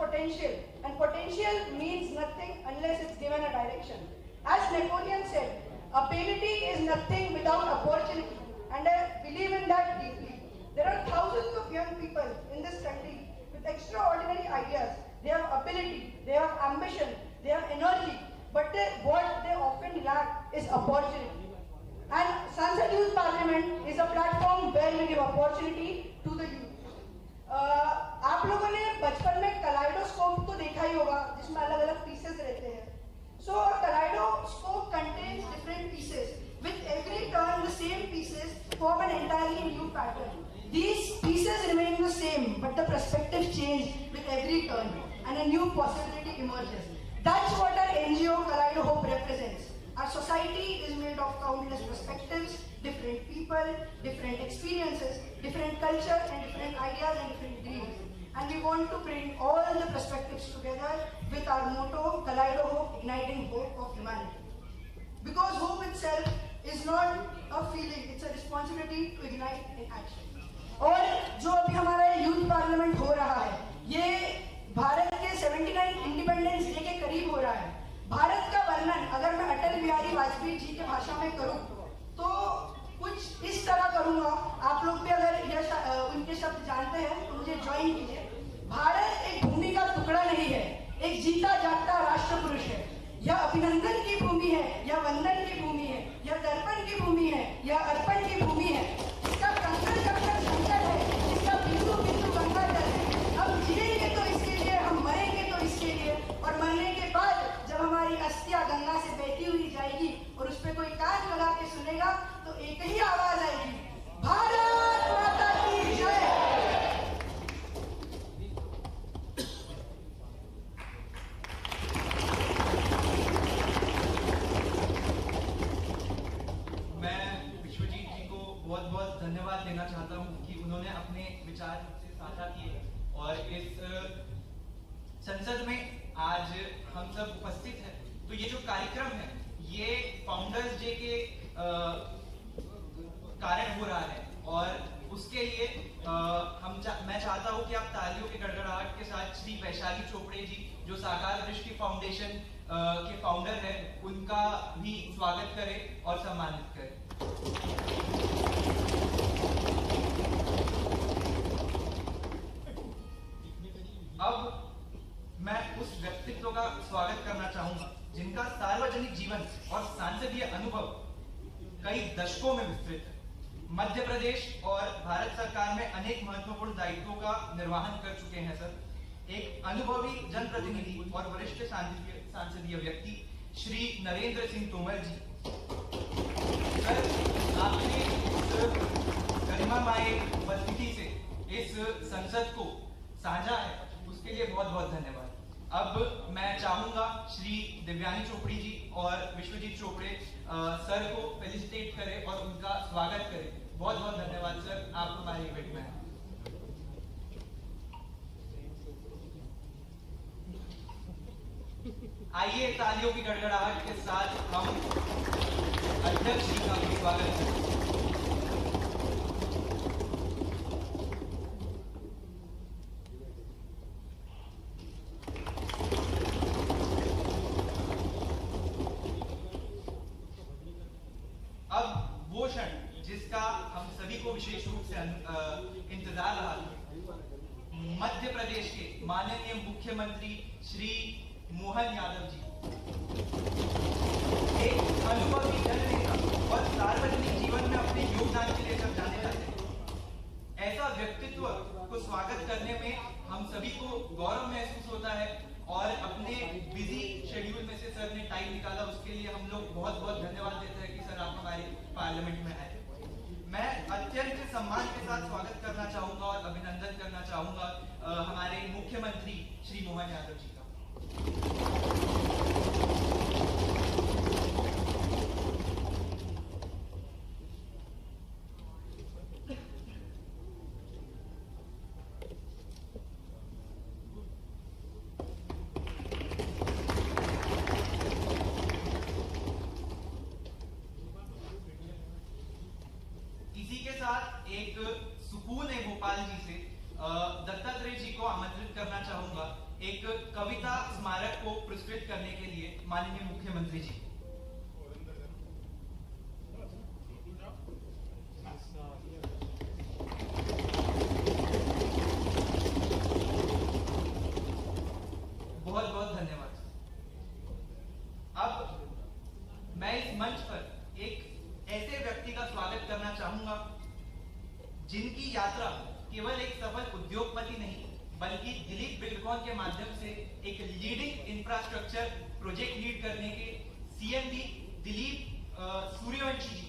potential, and potential means nothing unless it's given a direction. As Napoleon said, ability is nothing without opportunity, and I believe in that deeply. There are thousands of young people in this country with extraordinary ideas. They have ability, they have ambition, they have energy, but what they often lack is opportunity. And Sansad Youth Parliament is a platform where we give opportunity to the youth. आप लोगों ने बचपन में kaleidoscope तो देखा ही होगा जिसमें अलग अलग पीसेस रहते हैं. So a kaleidoscope contains different pieces. With every turn, the same pieces form an entirely new pattern. These pieces remain the same, but the perspective changes with every turn, and a new possibility emerges. That's what our NGO Kaleido Hope represents. Our society is made of countless perspectives, different people, different experiences, different culture, and different ideas and different dreams. And we want to bring all the perspectives together with our motto, Kaleido Hope, igniting hope of humanity. Because hope itself is not a feeling, it's a responsibility to ignite in action. और जो अभी हमारा youth parliament हो रहा है, ये भारत के 79 independence day के करीब हो रहा है. भारत का वर्णन अगर मैं अटल बिहारी वाजपेयी जी की भाषा में करूं तो कुछ इस तरह करूंगा. आप लोग भी अगर उनके शब्द जानते हैं तो मुझे ज्वाइन कीजिए. भारत एक भूमि का टुकड़ा नहीं है, एक जीता जागता राष्ट्र पुरुष है. यह अभिनंदन की भूमि है, यह वंदन की भूमि है, यह दर्पण की भूमि है, यह अर्पण की भूमि है. इसका कंकड़ कंकड़ संकट है, इसका बिंदु बिंदु गंगा जल है. हम जिएंगे तो इसके लिए, हम मरेंगे तो इसके लिए, और मरने के बाद जब हमारी अस्थियां गंगा से बहती हुई जाएगी और उस पर कोई कान लगा के सुनेगा तो एक ही आवाज आएगी, भारत माता की जय. मैं विश्वजीत जी को बहुत बहुत धन्यवाद देना चाहता हूं कि उन्होंने अपने विचार मुझसे साझा किए और इस संसद में आज हम सब उपस्थित हैं. तो ये जो कार्यक्रम है ये फाउंडर्स डे के कारण हो रहा है और उसके लिए मैं चाहता हूं कि आप तालियों के गड़गड़ाहट के साथ श्री वैशाली चोपड़े जी जो साकार दृष्टि फाउंडेशन के फाउंडर है उनका भी स्वागत करें और सम्मानित करें. अब मैं उस व्यक्तित्व का स्वागत करना चाहूंगा जिनका सार्वजनिक जीवन और सांसदीय अनुभव कई दशकों में विस्तृत है. मध्य प्रदेश और भारत सरकार में अनेक महत्वपूर्ण दायित्वों का निर्वहन कर चुके हैं सर. एक अनुभवी जनप्रतिनिधि और वरिष्ठ सांसदीय व्यक्ति श्री नरेंद्र सिंह तोमर जी. सर आपने गरिमामय उपस्थिति से इस संसद को साझा है उसके लिए बहुत बहुत धन्यवाद. अब मैं चाहूंगा श्री दिव्यानी चोपड़ी जी और विश्वजीत चोपड़े सर को फेलिसिटेट करें और उनका स्वागत करें. बहुत बहुत धन्यवाद सर, आप हमारे इवेंट में हैं. आइए तालियों की गड़गड़ाहट के साथ हम अध्यक्ष जी का भी स्वागत करें. अब वो क्षण जिसका हम सभी को विशेष रूप से इंतजार रहा था, मध्य प्रदेश के माननीय मुख्यमंत्री श्री मोहन यादव जी एक अनुभवी जननेता और सार्वजनिक जीवन में अपने योगदान के लिए सब जाने जाते हैं. ऐसा व्यक्तित्व को स्वागत करने में हम सभी को गौरव महसूस होता है और अपने बिजी शेड्यूल में से सर ने टाइम निकाला उसके लिए हम लोग बहुत बहुत धन्यवाद देते हैं कि सर आप हमारे पार्लियामेंट में आए. मैं अत्यंत सम्मान के साथ स्वागत करना चाहूंगा और अभिनंदन करना चाहूंगा हमारे मुख्यमंत्री श्री मोहन यादव जी का. इसी के साथ एक सुकून है भोपाल जी से दत्तात्रेय जी को आमंत्रित करना चाहूंगा. एक कविता स्मारक को पुरस्कृत करने के लिए माननीय मुख्यमंत्री जी। बहुत बहुत धन्यवाद। अब मैं इस मंच पर एक ऐसे व्यक्ति का स्वागत करना चाहूंगा जिनकी यात्रा केवल एक सफल उद्योगपति नहीं बल्कि दिलीप बिल्डकॉन के माध्यम से एक लीडिंग इंफ्रास्ट्रक्चर प्रोजेक्ट लीड करने के सीएमडी दिलीप सूर्यवंशी जी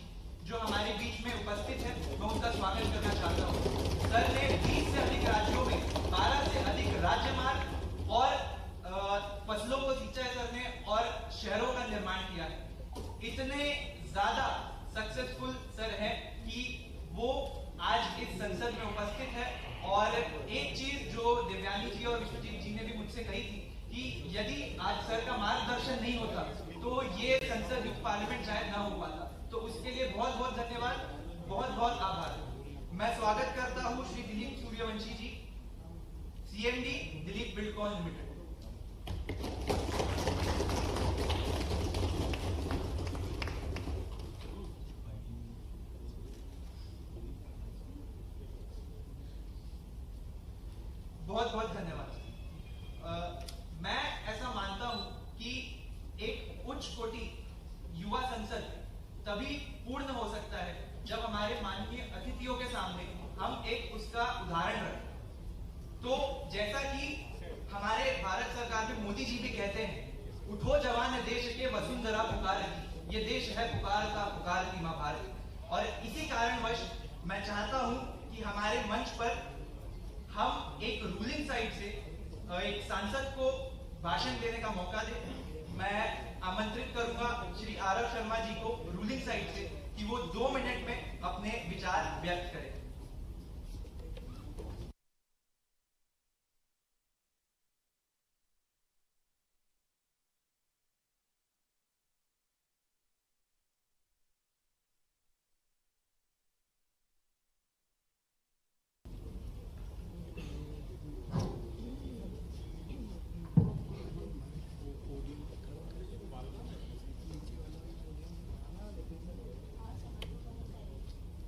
जो हमारे बीच में उपस्थित है, मैं उनका स्वागत करना चाहता हूं। सर ने 20 से अधिक राज्यों में 12 से अधिक राज्य मार्ग और फसलों को सिंचाई करने और शहरों का निर्माण किया है। इतने ज्यादा सक्सेसफुल सर है कि वो आज इस संसद में उपस्थित है। और एक चीज जो दिव्यानी जी और विश्वजीत जी ने भी मुझसे कही थी कि यदि आज सर का मार्गदर्शन नहीं होता तो ये संसद युक्त पार्लियामेंट शायद ना हो पाता। तो उसके लिए बहुत बहुत धन्यवाद, बहुत बहुत आभार। मैं स्वागत करता हूं श्री दिलीप सूर्यवंशी जी, सीएमडी दिलीप बिल्डकॉन लिमिटेड। बहुत बहुत धन्यवाद। मैं ऐसा मानता हूं कि एक उच्च कोटि युवा संसद तभी पूर्ण हो सकता है जब हमारे माननीय अतिथियों के सामने हम एक उसका उदाहरण रखें। तो जैसा कि हमारे भारत सरकार के मोदी जी भी कहते हैं, उठो जवान देश के वसुंधरा पुकारती, ये देश है पुकारता पुकारती मां भारत। और इसी कारणवश मैं चाहता हूं कि हमारे मंच पर हम एक रूलिंग साइड से एक सांसद को भाषण देने का मौका दें। मैं आमंत्रित करूंगा श्री आरव शर्मा जी को रूलिंग साइड से कि वो 2 मिनट में अपने विचार व्यक्त करें।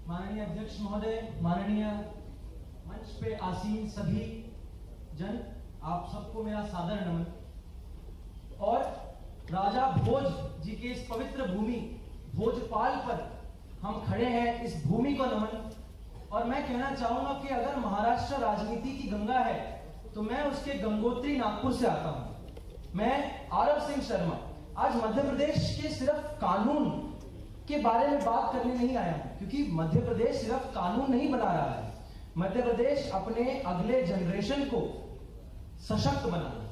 माननीय अध्यक्ष महोदय, माननीय मंच पे आसीन सभी जन, आप सबको मेरा सादर नमन। और राजा भोज जी के इस पवित्र भूमि भोजपाल पर हम खड़े हैं, इस भूमि को नमन। और मैं कहना चाहूंगा कि अगर महाराष्ट्र राजनीति की गंगा है तो मैं उसके गंगोत्री नागपुर से आता हूं। मैं आरव सिंह शर्मा आज मध्य प्रदेश के सिर्फ कानून के बारे में बात करने नहीं आया हूं, क्योंकि मध्य प्रदेश सिर्फ कानून नहीं बना रहा है, मध्य प्रदेश अपने अगले जनरेशन को सशक्त बना रहा है।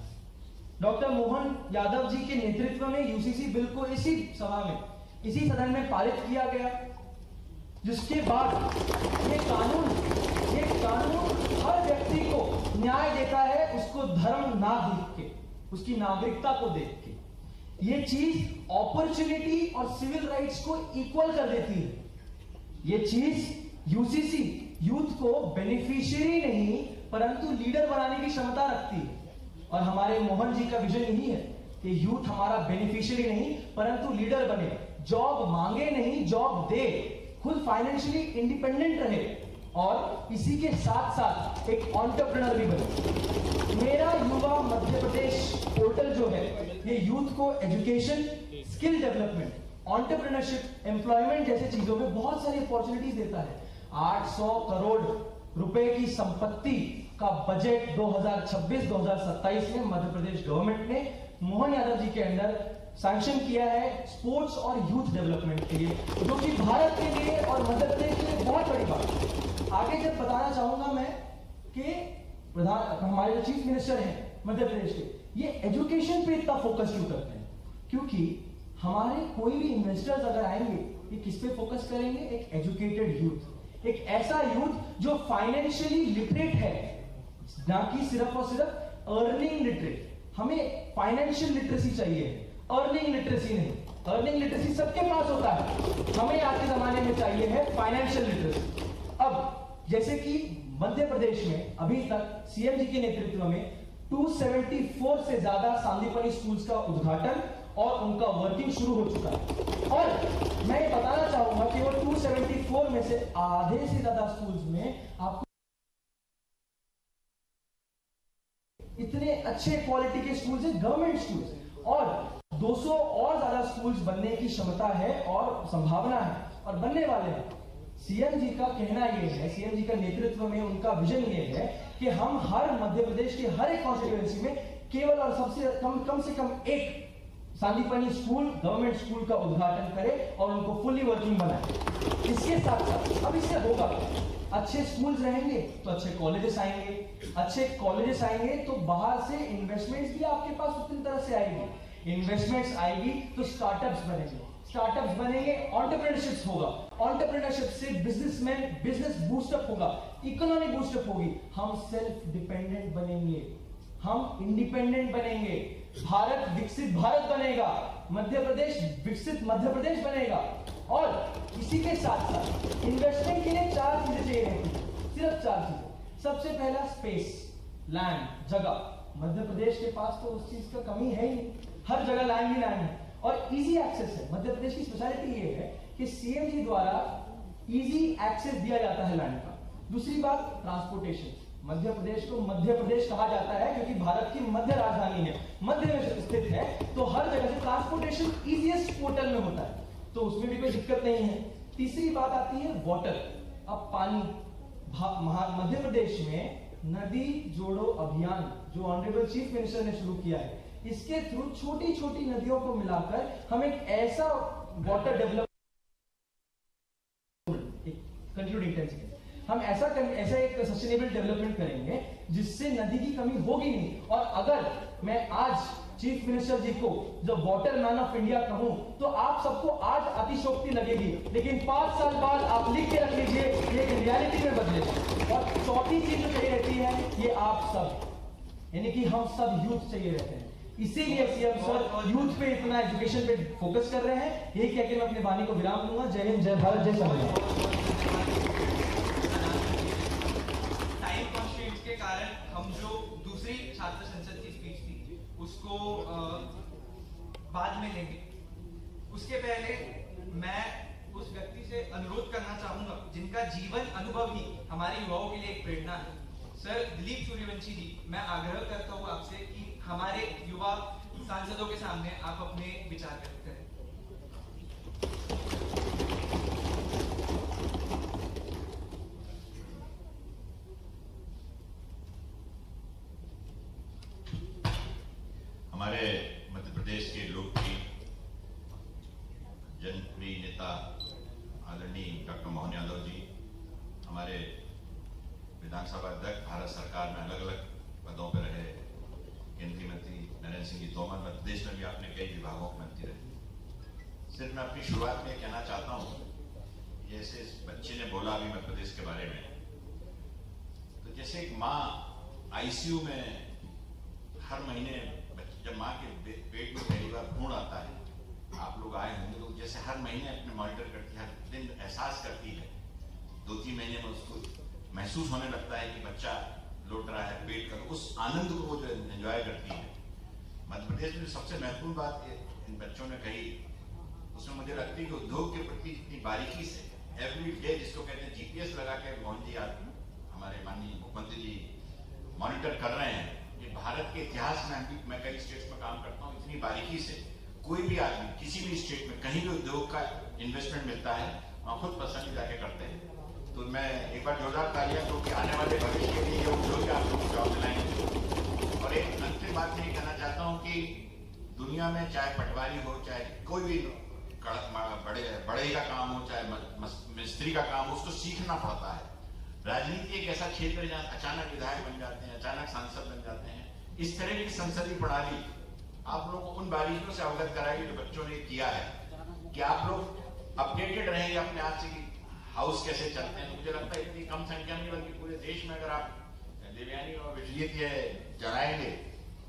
डॉक्टर मोहन यादव जी के नेतृत्व में यूसीसी बिल को इसी सभा में, इसी सदन में पारित किया गया, जिसके बाद ये कानून हर व्यक्ति को न्याय देता है, उसको धर्म ना देख के, उसकी नागरिकता को देख के। ये चीज अपॉर्चुनिटी और सिविल राइट्स को इक्वल कर देती है। ये चीज यूसीसी यूथ को बेनिफिशियरी नहीं परंतु लीडर बनाने की क्षमता रखती है। और हमारे मोहन जी का विजन यही है कि यूथ हमारा बेनिफिशियरी नहीं परंतु लीडर बने, जॉब मांगे नहीं जॉब दे, खुद फाइनेंशियली इंडिपेंडेंट रहे और इसी के साथ साथ एक एंटरप्रेन्योर भी बने। मेरा युवा मध्य प्रदेश पोर्टल जो है ये यूथ को education, skill development, entrepreneurship, employment जैसे चीजों में बहुत सारी अपॉर्चुनिटीज देता है। 800 करोड़ रुपए की संपत्ति का बजट 2026-2027 में मध्य प्रदेश गवर्नमेंट ने मोहन यादव जी के अंडर सैंक्शन किया है स्पोर्ट्स और यूथ डेवलपमेंट के लिए, जो कि भारत के लिए और मध्य प्रदेश के लिए बहुत बड़ी बात है। आगे जब बताना चाहूंगा मैं कि हमारे जो चीफ मिनिस्टर हैं मध्य प्रदेश के, ये एजुकेशन पे इतना फोकस क्यों करते हैं? क्योंकि हमारे कोई भी इन्वेस्टर्स अगर आएंगे ये किस पे फोकस करेंगे? एक एजुकेटेड यूथ, एक ऐसा यूथ जो फाइनेंशियली लिटरेट है, ना कि सिर्फ और सिर्फ अर्निंग लिटरेट। हमें फाइनेंशियल लिटरेसी चाहिए, अर्निंग लिटरेसी नहीं। अर्निंग लिटरेसी सबके पास होता है, हमें आज के जमाने में चाहिए है फाइनेंशियल लिटरेसी। अब जैसे कि मध्य प्रदेश में अभी तक सीएम जी के नेतृत्व में 274 से ज्यादा सांदीपनि स्कूल्स का उद्घाटन और उनका वर्किंग शुरू हो चुका है। और मैं ये बताना चाहूंगा कि वो 274 में से आधे से ज्यादा स्कूल्स में आपको इतने अच्छे क्वालिटी के स्कूल्स हैं, गवर्नमेंट स्कूल्स, और 200 और ज्यादा स्कूल्स बनने की क्षमता है और संभावना है और बनने वाले हैं। सीएम जी का कहना यह है, सीएम जी का नेतृत्व में उनका विजन ये है कि हम हर मध्य प्रदेश के हर एक कॉन्स्टिट्यूएंसी में केवल और सबसे कम से कम एक सांदीपनि स्कूल, गवर्नमेंट स्कूल का उद्घाटन करें और उनको फुल्ली वर्किंग बनाएं। इसके साथ साथ अब इससे होगा, अच्छे स्कूल्स रहेंगे तो अच्छे कॉलेजेस आएंगे, अच्छे कॉलेजेस आएंगे तो बाहर से इन्वेस्टमेंट्स भी आपके पास उतनी तरह से आएगी। इन्वेस्टमेंट्स आएगी तो स्टार्टअप्स बनेंगे, स्टार्टअप्स बनेंगे, एंटरप्रेन्योरशिप होगा, एंटरप्रेन्योरशिप से बिजनेसमैन, बिजनेस बूस्टअप होगा, इकोनॉमी बूस्टअप होगी, हम सेल्फ डिपेंडेंट बनेंगे, हम इंडिपेंडेंट बनेंगे, भारत विकसित भारत बनेगा, मध्य प्रदेश विकसित मध्य प्रदेश बनेगा। और इसी के साथ साथ इन्वेस्टमेंट के लिए 4 चीजें चाहिए रहती हैं, सिर्फ 4 चीजें। सबसे पहला स्पेस, लैंड, जगह। मध्य प्रदेश के पास तो उस चीज का कमी है ही, हर जगह लैंड ही लैंड है और इजी एक्सेस है। मध्य प्रदेश की स्पेशलिटी ये है कि सीएम जी द्वारा इजी एक्सेस दिया जाता है लैंड का। दूसरी बात, ट्रांसपोर्टेशन। मध्य प्रदेश को मध्य प्रदेश कहा जाता है क्योंकि भारत की मध्य राजधानी है, मध्य में स्थित है, तो हर जगह से ट्रांसपोर्टेशन इजीएस्ट पोर्टल में होता है, तो उसमें भी कोई दिक्कत नहीं है। तीसरी बात आती है वाटर। अब पानी, मध्य प्रदेश में नदी जोड़ो अभियान जो ऑनरेबल चीफ मिनिस्टर ने शुरू किया है, इसके थ्रू छोटी छोटी नदियों को मिलाकर हम एक ऐसा वाटर डेवलप कंक्लूडिंग टेंस हम ऐसा एक सस्टेनेबल डेवलपमेंट करेंगे जिससे नदी की कमी होगी नहीं। और अगर मैं आज चीफ मिनिस्टर जी को जब वाटर मैन ऑफ इंडिया कहूं तो आप सबको आज अतिशोक्ति लगेगी, लेकिन 5 साल बाद आप लिख के रख लीजिए ये रियलिटी में बदलेगा। और चौथी चीज जो चाहिए रहती है ये आप सब, यानी कि हम सब यूथ चाहिए रहते हैं। इसीलिए सीएम सर यूथ पे इतना एजुकेशन पे फोकस कर रहे हैं। यही कहकर मैं अपनी वाणी को विराम दूंगा। जय हिंद, जय भारत, जय संविधान। के कारण हम जो दूसरी छात्र संसद की स्पीच थी उसको बाद में लेंगे। उसके पहले मैं उस व्यक्ति से अनुरोध करना चाहूंगा जिनका जीवन अनुभव ही हमारे युवाओं के लिए एक प्रेरणा है। सर दिलीप सूर्यवंशी जी, मैं आग्रह करता हूं आपसे कि हमारे युवा सांसदों के सामने आप अपने विचार व्यक्त करें। हमारे मध्य प्रदेश के लोकप्रिय जनप्रिय नेता आदरणीय डॉक्टर मोहन यादव जी, हमारे विधानसभा अध्यक्ष, भारत सरकार में अलग अलग पदों पर रहे केंद्रीय मंत्री नरेंद्र सिंह जी तोमर, मध्य प्रदेश में भी आपने कई विभागों में मंत्री रहे। सिर्फ मैं अपनी शुरुआत में कहना चाहता हूँ, जैसे इस बच्चे ने बोला अभी मध्य प्रदेश के बारे में, तो जैसे एक माँ आईसीयू में हर महीने जब माँ के पेट में पहली बार भ्रूण आता है, आप लोग आए होंगे तो जैसे हर महीने अपने मॉनिटर करती है, हर दिन एहसास करती है, 2-3 महीने में उसको महसूस होने लगता है कि बच्चा लौट रहा है पेट का, तो उस आनंद को वो जो एंजॉय करती है। मध्य प्रदेश में सबसे महत्वपूर्ण बात इन बच्चों ने कही, उसमें मुझे लगती है कि उद्योग के प्रति इतनी बारीकी से एवरी डे, जिसको कहते हैं जीपीएस लगा के मोहन जी हमारे माननीय मुख्यमंत्री जी मॉनिटर कर रहे हैं। भारत के इतिहास में मैं कई स्टेट्स में काम करता हूँ, इतनी बारीकी से कोई भी आदमी किसी भी स्टेट में कहीं भी उद्योग का इन्वेस्टमेंट मिलता है वहाँ खुद पसंद जाके करते हैं। तो मैं एक बार जोरदार तालियां दो कि आने वाले भविष्य के लिए ये उद्योग आप लोग जॉब दिलाएंगे। और एक अंतिम बात मैं कहना चाहता हूँ कि दुनिया में चाहे पटवारी हो, चाहे कोई भी बड़े का काम हो, चाहे मिस्त्री का काम हो, उसको सीखना पड़ता है। राजनीति एक ऐसा क्षेत्र है जहाँ अचानक विधायक बन जाते हैं, अचानक सांसद बन जाते हैं। इस तरह की संसदीय प्रणाली आप लोगों को उन बारीकियों से अवगत कराएगी जो बच्चों ने किया है, कि आप लोग अपडेटेड रहेंगे अपने आप से कि हाउस कैसे चलते हैं। तो मुझे लगता है इतनी कम संख्या में बल्कि पूरे देश में अगर आप देवयानी और विजलित ये जलाएंगे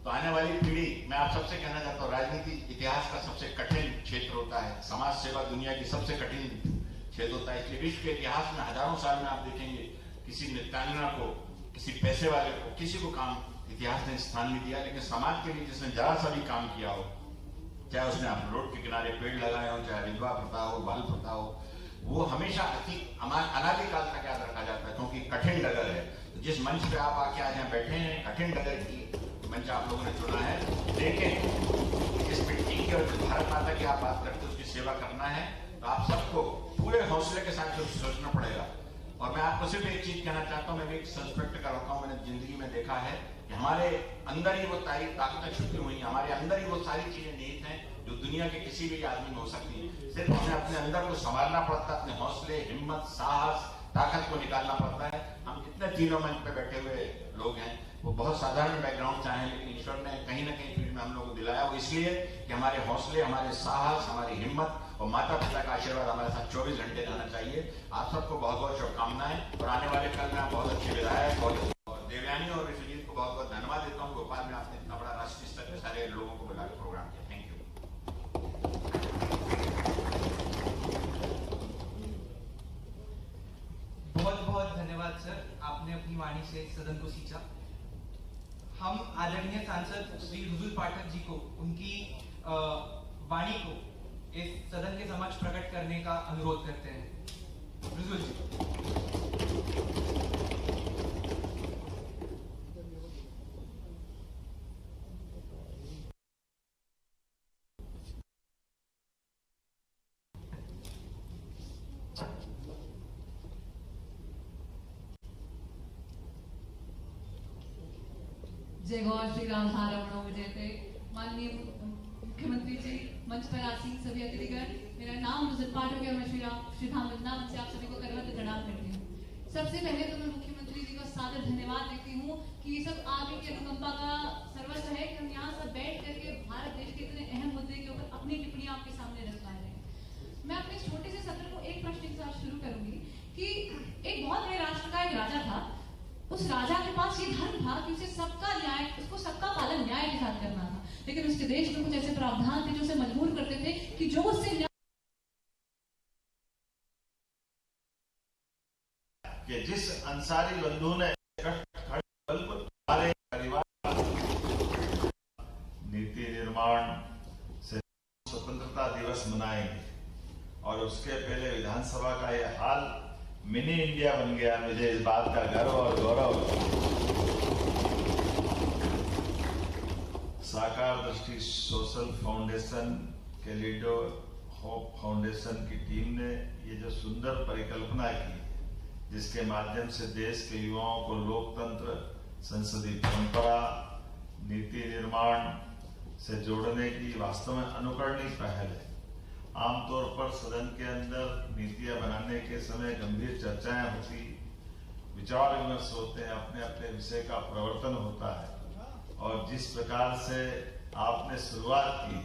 तो आने वाली पीढ़ी, मैं आप सबसे कहना चाहता हूँ, राजनीति इतिहास का सबसे कठिन क्षेत्र होता है, समाज सेवा दुनिया की सबसे कठिन क्षेत्र होता है। इसलिए विश्व के इतिहास में हजारों साल में आप देखेंगे किसी नृत्यांगना को, किसी पैसे वाले को, किसी को काम इतिहास ने स्थान नहीं दिया, लेकिन समाज के लिए जिसने जरा सा भी काम किया हो, चाहे उसने अपने रोड के किनारे पेड़ लगाए हो, चाहे विधवा प्रथा हो, बाल प्रथा हो, वो हमेशा अनादिकाल तक याद रखा जाता है, क्योंकि कठिन डगर है। तो जिस मंच पे आप आके आज यहाँ बैठे हैं, कठिन डगर की मंच आप लोगों ने चुना है, लेकिन इस मिट्टी की और भारत माता की आप बात करते हो, उसकी सेवा करना है, तो आप सबको पूरे हौसले के साथ सोचना पड़ेगा। और मैं आपको सिर्फ एक चीज कहना चाहता हूँ, मैं भी एक संस्पेक्ट का होता हूँ, मैंने जिंदगी में देखा है कि हमारे अंदर ही वो ताकत छुपी हुई है, हमारे अंदर ही वो सारी चीजें निहित हैं जो दुनिया के किसी भी आदमी में हो सकती है। सिर्फ हमें अपने अंदर को संभालना पड़ता है, अपने हौसले, हिम्मत, साहस, ताकत को निकालना पड़ता है। हम जितने तीनों मंच पे बैठे हुए लोग हैं वो बहुत साधारण बैकग्राउंड से हैं, लेकिन ईश्वर ने कहीं ना कहीं फील्ड में हम लोग को दिलाया, वो इसलिए कि हमारे हौसले, हमारे साहस, हमारी हिम्मत और माता पिता का आशीर्वाद हमारे साथ 24 घंटे रहना चाहिए। आप सबको बहुत बहुत शुभकामनाएं और आने वाले कल में बहुत अच्छे विधायक और देवयानी और विश्वजीत को बहुत बहुत धन्यवाद देता हूँ। भोपाल में आपने इतना बड़ा राष्ट्रीय स्तर के सारे लोगों को बुला के प्रोग्राम किया। Thank you. बहुत बहुत धन्यवाद सर, आपने अपनी वाणी से सदन को सींचा। हम आदरणीय सांसद श्री रुजुल पाठक जी को उनकी वाणी को इस सदन के समक्ष प्रकट करने का अनुरोध करते हैं। रुजुल जी। जय गौर श्री राम रमणो विजयते। माननीय मुख्यमंत्री जी, मंच पर आसीन सभी अतिथिगण, मेरा नाम रुजुल पाठक है, मैं श्री धाम वंदना से आप सभी को करवत प्रणाम करती हूँ। सबसे पहले तो मैं मुख्यमंत्री जी को सादर धन्यवाद देती हूँ कि ये सब आप ही की अनुकंपा का सर्वस्व है कि हम यहाँ सब बैठ करके भारत देश के इतने अहम मुद्दे के ऊपर अपनी टिप्पणियां आपके सामने रख पा रहे हैं। मैं अपने छोटे से सत्र को एक प्रश्न के साथ शुरू करूंगी कि एक बहुत बड़े राष्ट्र का एक राजा था। उस राजा के पास ये धर्म था कि उसे सबका न्याय, उसको सबका पालन न्याय के साथ करना था, लेकिन उसके देश में कुछ ऐसे प्रावधान थे जो उसे मजबूर करते थे कि जो उससे कि जिस अंसारी बंधु ने तुम्हारे परिवार नीति निर्माण से स्वतंत्रता दिवस मनाएंगे और उसके पहले विधानसभा का यह हाल मिनी इंडिया बन गया, मुझे इस बात का गर्व और गौरव। साकार दृष्टि सोशल फाउंडेशन के लीडर होप फाउंडेशन की टीम ने ये जो सुंदर परिकल्पना की, जिसके माध्यम से देश के युवाओं को लोकतंत्र, संसदीय परंपरा, नीति निर्माण से जोड़ने की वास्तव में अनुकरणीय पहल है। आमतौर पर सदन के अंदर नीतियां बनाने के समय गंभीर चर्चाएं होती, विचार विमर्श होते हैं, अपने अपने विषय का प्रवर्तन होता है, और जिस प्रकार से आपने शुरुआत की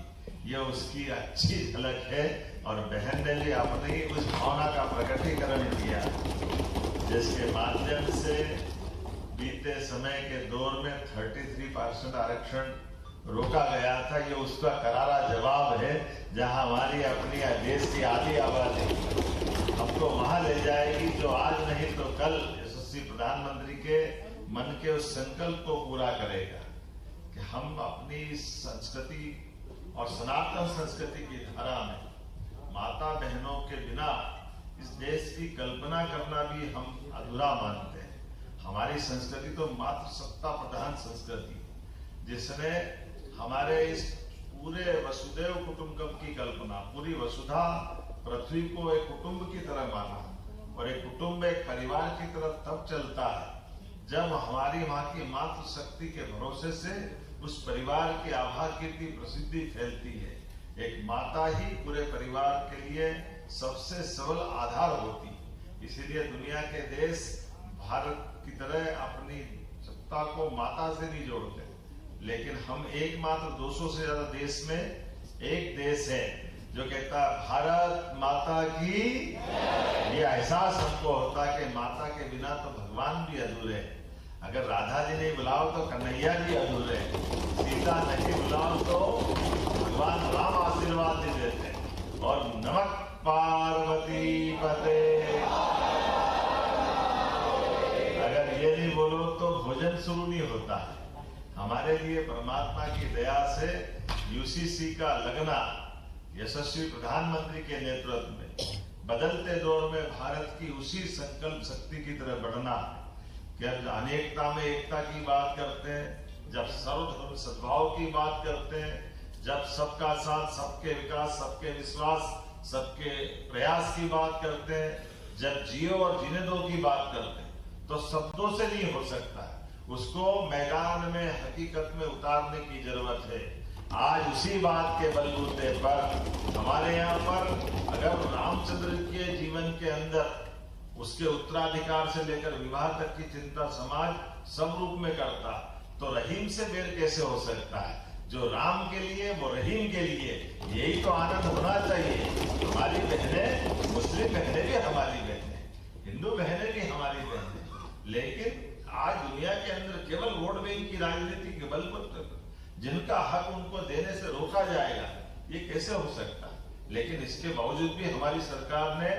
ये उसकी अच्छी झलक है। और बहन ने भी अपनी उस भावना का प्रकटीकरण किया, जिसके माध्यम से बीते समय के दौर में 33% आरक्षण रोका गया था। ये उसका करारा जवाब है, जहां हमारी अपनी देश की आधी आबादी हमको वहां ले जाएगी जो आज नहीं तो कल यशस्वी प्रधानमंत्री के मन के उस संकल्प को पूरा करेगा कि हम अपनी संस्कृति और सनातन संस्कृति की धारा में माता बहनों के बिना इस देश की कल्पना करना भी हम अधूरा मानते हैं। हमारी संस्कृति तो मात्र सत्ता प्रधान संस्कृति, जिसने हमारे इस पूरे वसुदेव कुटुंबकम की कल्पना, पूरी वसुधा पृथ्वी को एक कुटुंब की तरह माना, और एक कुटुंब एक परिवार की तरह तब चलता है जब हमारी माँ की मातृ शक्ति के भरोसे से उस परिवार की आभा कीर्ति प्रसिद्धि फैलती है। एक माता ही पूरे परिवार के लिए सबसे सबल आधार होती। इसीलिए दुनिया के देश भारत की तरह अपनी सत्ता को माता से नहीं जोड़ते, लेकिन हम एकमात्र 200 से ज्यादा देश में एक देश है जो कहता भारत माता की। ये एहसास हमको होता कि माता के बिना तो भगवान भी अधूरे हैं। अगर राधा जी नहीं बुलाओ तो कन्हैया जी अधूरे हैं, सीता नहीं बुलाओ तो भगवान राम आशीर्वाद नहीं देते। और नमः पार्वती पते, अगर ये नहीं बोलो तो भोजन शुरू नहीं होता है। हमारे लिए परमात्मा की दया से यूसीसी का लगना, यशस्वी प्रधानमंत्री के नेतृत्व में बदलते दौर में भारत की उसी संकल्प शक्ति की तरफ बढ़ना, कि अनेकता में एकता की बात करते हैं, जब सर्वधर्म सद्भाव की बात करते हैं, जब सबका साथ, सबके विकास, सबके विश्वास, सबके प्रयास की बात करते हैं, जब जियो और जीने दो की बात करते हैं, तो शब्दों से नहीं हो सकता है, उसको मैदान में हकीकत में उतारने की जरूरत है। आज उसी बात के बलबूते पर हमारे यहाँ पर अगर रामचंद्र के जीवन के अंदर उसके उत्तराधिकार से लेकर विवाह तक की चिंता समाज सब रूप में करता, तो रहीम से मेल कैसे हो सकता है? जो राम के लिए वो रहीम के लिए, यही तो आनंद होना चाहिए। हमारी बहनें, मुस्लिम बहनें भी हमारी बहनें, हिंदू बहनें भी हमारी बहनें, लेकिन आज दुनिया के अंदर केवल वोट बैंक की राजनीति के बल पर जिनका हक उनको देने से रोका जाएगा, ये कैसे हो सकता है? लेकिन इसके बावजूद भी हमारी सरकार ने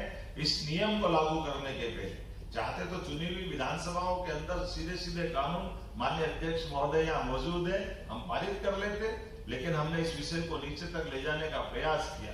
इस नियम को लागू करने के पहले चाहते तो चुनी हुई विधानसभाओं के अंदर सीधे सीधे कानून, माननीय अध्यक्ष महोदय यहाँ मौजूद है, हम पारित कर लेते, लेकिन हमने इस विषय को नीचे तक ले जाने का प्रयास किया।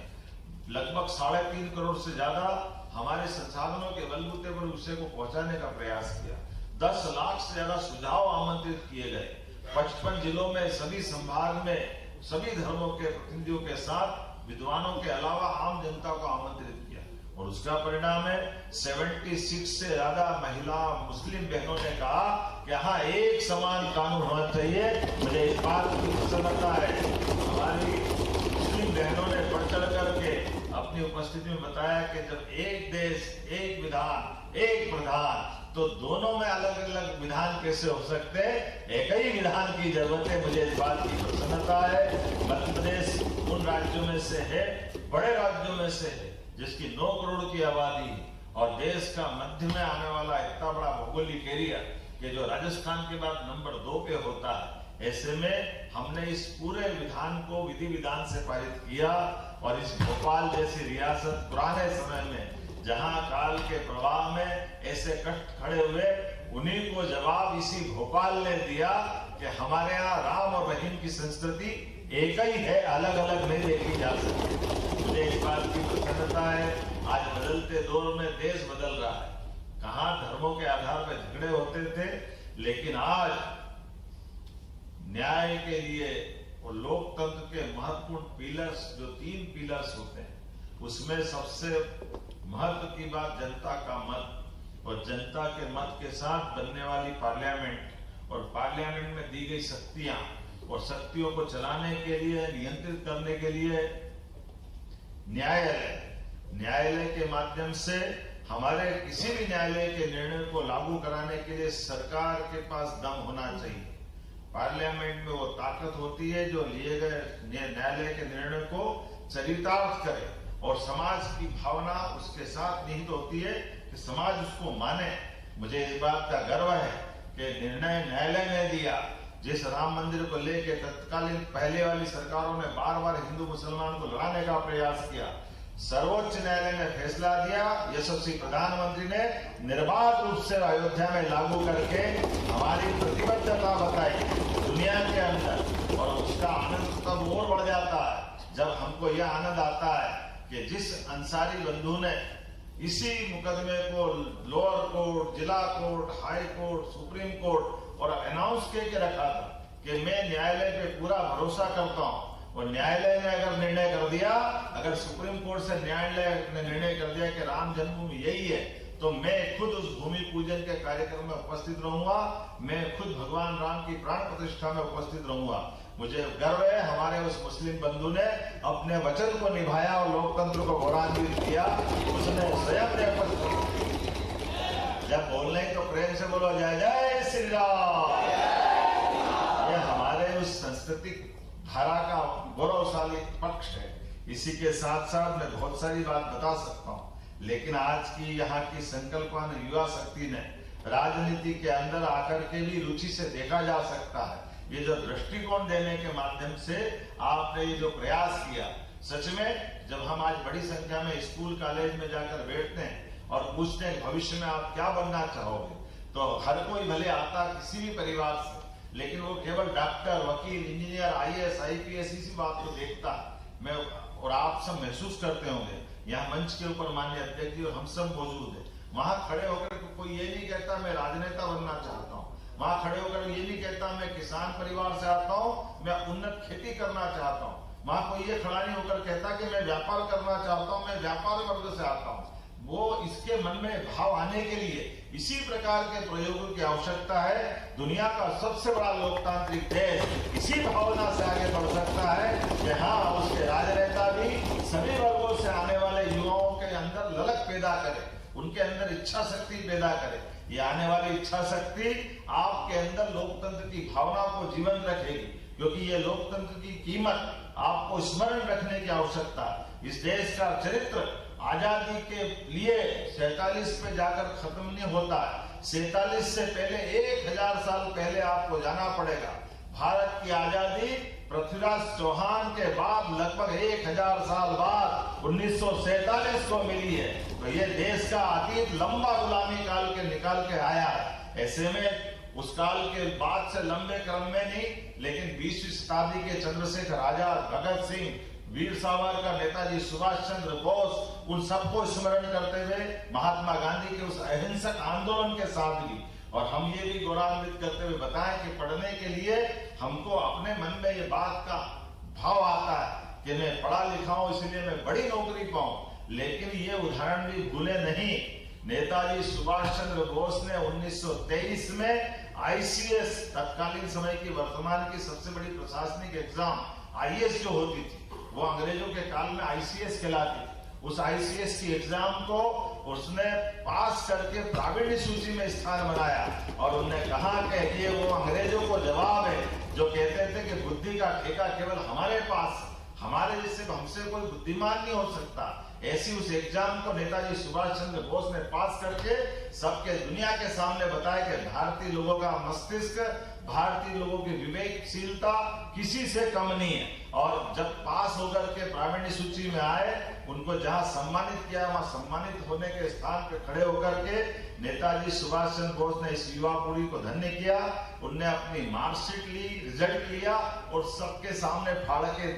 लगभग 3.5 करोड़ से ज्यादा हमारे संसाधनों के बलबूते पर विषय को पहुंचाने का प्रयास किया। 10 लाख से ज्यादा सुझाव आमंत्रित किए गए। 55 जिलों में, सभी संभाग में, सभी धर्मों के प्रतिनिधियों के साथ विद्वानों के अलावा आम जनता को आमंत्रित किया, और उसका परिणाम है 76 से ज्यादा महिला मुस्लिम बहनों ने कहा कि हाँ, एक समान कानून होना चाहिए। मुझे इस बात की प्रसन्नता है, हमारी मुस्लिम बहनों ने बढ़ चढ़ करके अपनी उपस्थिति में बताया कि जब एक देश, एक विधान, एक प्रधान, तो दोनों में अलग अलग विधान कैसे हो सकते हैं? एक ही विधान की जरूरत है। मुझे इस बात की प्रसन्नता है। मध्य प्रदेश उन राज्यों में से है, बड़े राज्यों में से है, जिसकी 9 करोड़ की आबादी और देश का मध्य में आने वाला इतना बड़ा भौगोलिक एरिया कि जो राजस्थान के बाद नंबर 2 पे होता है। ऐसे में हमने इस पूरे विधान को विधि विधान से पारित किया, और इस भोपाल जैसी रियासत पुराने समय में जहां काल के प्रवाह में ऐसे कष्ट खड़े हुए, उन्हीं को जवाब इसी भोपाल ने दिया कि हमारे यहाँ राम और रहीम की संस्कृति एक ही है, अलग अलग नहीं देखी जा सकती। मुझे इस बात की प्रसन्नता है। आज बदलते दौर में देश बदल रहा है। कहाँ धर्मों के आधार पर झगड़े होते थे, लेकिन आज न्याय के लिए और लोकतंत्र के महत्वपूर्ण पिलर्स, जो 3 पिलर्स होते हैं, उसमें सबसे महत्व की बात जनता का मत, और जनता के मत के साथ बनने वाली पार्लियामेंट, और पार्लियामेंट में दी गई शक्तियां, और शक्तियों को चलाने के लिए, नियंत्रित करने के लिए न्यायालय के माध्यम से हमारे किसी भी न्यायालय के निर्णय को लागू कराने के लिए सरकार के पास दम होना चाहिए। पार्लियामेंट में वो ताकत होती है जो लिए गए न्यायालय के निर्णय को चरितार्थ करे, और समाज की भावना उसके साथ निहित होती है कि समाज उसको माने। मुझे इस बात का गर्व है कि निर्णय न्यायालय ने दिया। जिस राम मंदिर को लेकर तत्कालीन पहले वाली सरकारों ने बार बार हिंदू मुसलमान को लड़ाने का प्रयास किया, सर्वोच्च न्यायालय ने फैसला दिया, यशस्वी प्रधानमंत्री ने निर्बाध रूप से अयोध्या में लागू करके हमारी प्रतिबद्धता बताई दुनिया के अंदर। और उसका आनंद तब और बढ़ जाता है जब हमको यह आनंद आता है कि जिस अंसारी बंधु ने इसी मुकदमे को लोअर कोर्ट, जिला court, high court, supreme court और अनाउंस करके रखा था कि मैं न्यायालय पे पूरा भरोसा करता हूं, और न्यायालय ने अगर निर्णय कर दिया, अगर सुप्रीम कोर्ट से न्यायालय ने निर्णय कर दिया कि राम जन्मभूमि यही है, तो मैं खुद उस भूमि पूजन के कार्यक्रम में उपस्थित रहूंगा, मैं खुद भगवान राम की प्राण प्रतिष्ठा में उपस्थित रहूंगा। मुझे गर्व है हमारे उस मुस्लिम बंधु ने अपने वचन को निभाया और लोकतंत्र को गौरवान्वित किया। उसने स्वयं ने जब बोलने तो प्रेम से बोलो, जय जय श्री राम। ये हमारे उस सांस्कृतिक धारा का गौरवशाली पक्ष है। इसी के साथ साथ मैं बहुत सारी बात बता सकता हूँ, लेकिन आज की यहाँ की संकल्पना युवा शक्ति ने राजनीति के अंदर आकर के भी रुचि से देखा जा सकता है। ये जो दृष्टिकोण देने के माध्यम से आपने ये जो प्रयास किया, सच में जब हम आज बड़ी संख्या में स्कूल कॉलेज में जाकर बैठते हैं और पूछते हैं भविष्य में आप क्या बनना चाहोगे, तो हर कोई भले आता किसी भी परिवार से, लेकिन वो केवल डॉक्टर, वकील, इंजीनियर, IAS, IPS इसी बात को देखता है। मैं और आप सब महसूस करते होंगे, यहाँ मंच के ऊपर माननीय अध्यक्ष जी और हम सब मौजूद है, वहां खड़े होकर कोई ये नहीं कहता मैं राजनेता बनना चाहता हूँ, वहां खड़े होकर ये नहीं कहता मैं किसान परिवार से आता हूँ, मैं उन्नत खेती करना चाहता हूँ, वहां कोई ये खड़ा नहीं होकर कहता कि मैं व्यापार करना चाहता हूँ, मैं व्यापार वर्ग से आता हूँ। वो इसके मन में भाव आने के लिए इसी प्रकार के प्रयोगों की आवश्यकता है। दुनिया का सबसे बड़ा लोकतांत्रिक देश इसी भावना से आगे बढ़ सकता है कि हाँ, उसके राजनेता भी सभी वर्गों से आने वाले युवाओं के अंदर ललक पैदा करे, उनके अंदर इच्छा शक्ति पैदा करे। ये आने वाली इच्छा शक्ति आपके अंदर लोकतंत्र की भावना को जीवंत रखेगी, क्योंकि ये लोकतंत्र की कीमत आपको स्मरण रखने की आवश्यकता है। इस देश का चरित्र आजादी के लिए 47 पे जाकर खत्म नहीं होता है। 47 से पहले 1000 साल पहले आपको जाना पड़ेगा। भारत की आजादी पृथ्वीराज चौहान के बाद लगभग 1000 साल बाद 1947 को मिली है। तो ये देश का अतीत लंबा गुलामी काल के निकाल के आया है। ऐसे में उस काल के बाद से लंबे क्रम में नहीं, लेकिन 20वीं शताब्दी के चंद्रशेखर आजाद, भगत सिंह, वीर सावरकर, नेताजी सुभाष चंद्र बोस, उन सबको स्मरण करते हुए महात्मा गांधी के उस अहिंसक आंदोलन के साथ भी, और हम ये भी गौरवान्वित करते हुए बताएं कि पढ़ने के लिए हमको अपने मन में ये बात का भाव आता है कि मैं पढ़ा लिखा हूं इसलिए मैं बड़ी नौकरी पाऊं। लेकिन ये उदाहरण भी भूले नहीं, नेताजी सुभाष चंद्र बोस ने 1923 में ICS, तत्कालीन समय की वर्तमान की सबसे बड़ी प्रशासनिक एग्जाम IAS जो होती थी, वो अंग्रेजों के काल में ICS कहलाती थी। उस ICS की एग्जाम को उसने पास करके प्रावीण्य सूची में स्थान बनाया, और उन्होंने कहा कि ये वो अंग्रेजों को जवाब है जो कहते थे कि बुद्धि का ठेका केवल हमारे पास, हमारे जैसे हमसे कोई बुद्धिमान नहीं हो सकता। ऐसी उस एग्जाम को नेताजी सुभाष चंद्र बोस ने पास करके सबके दुनिया के सामने बताया कि भारतीय लोगों का मस्तिष्क, भारतीय लोगों की विवेकशीलता किसी से कम नहीं है। और जब पास होकर के प्रावीण्य सूची में आए, उनको जहां सम्मानित किया, वहां सम्मानित होने के स्थान पर खड़े होकर के नेताजी सुभाष चंद्र बोस ने इस युवा पीढ़ी को धन्य किया। उनने अपनी मार्कशीट ली, रिजल्ट लिया, और सबके सामने फाड़ के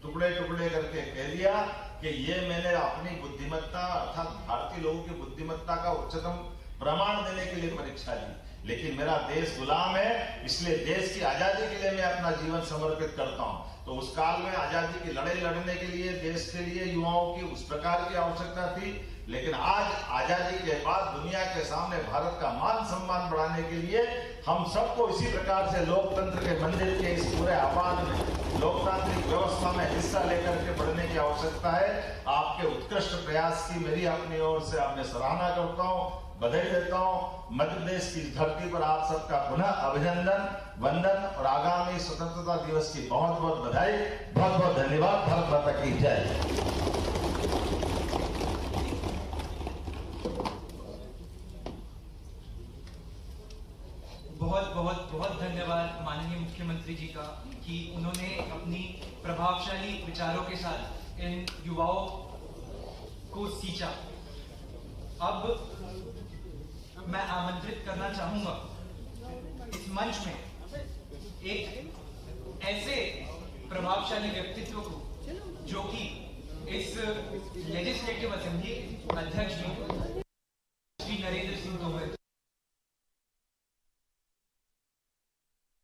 टुकड़े टुकड़े करके कह दिया कि ये मैंने अपनी बुद्धिमत्ता अर्थात भारतीय लोगों की बुद्धिमत्ता का उच्चतम प्रमाण देने के लिए परीक्षा ली, लेकिन मेरा देश गुलाम है, इसलिए देश की आजादी के लिए मैं अपना जीवन समर्पित करता हूं। तो उस काल में आजादी की लड़ाई लड़ने के लिए, देश के लिए युवाओं की उस प्रकार की आवश्यकता थी। लेकिन आज आजादी के बाद दुनिया के सामने भारत का मान सम्मान बढ़ाने के लिए हम सबको इसी प्रकार से लोकतंत्र के मंदिर के इस पूरे आह्वान में, लोकतांत्रिक व्यवस्था में हिस्सा लेकर के बढ़ने की आवश्यकता है। आपके उत्कृष्ट प्रयास की मेरी अपनी ओर से आपने सराहना करता हूँ, बधाई देता हूँ। मध्य प्रदेश की धरती पर आप सबका पुनः अभिनंदन, वंदन, और आगामी स्वतंत्रता दिवस की बहुत बहुत बधाई, बहुत बहुत धन्यवाद। भारत माता की जय। बहुत बहुत बहुत धन्यवाद माननीय मुख्यमंत्री जी का कि उन्होंने अपनी प्रभावशाली विचारों के साथ इन युवाओं को सींचा। अब मैं आमंत्रित करना चाहूंगा इस मंच में एक ऐसे प्रभावशाली व्यक्तित्व को जो कि इस लेजिस्लेटिव असेंबली अध्यक्ष भी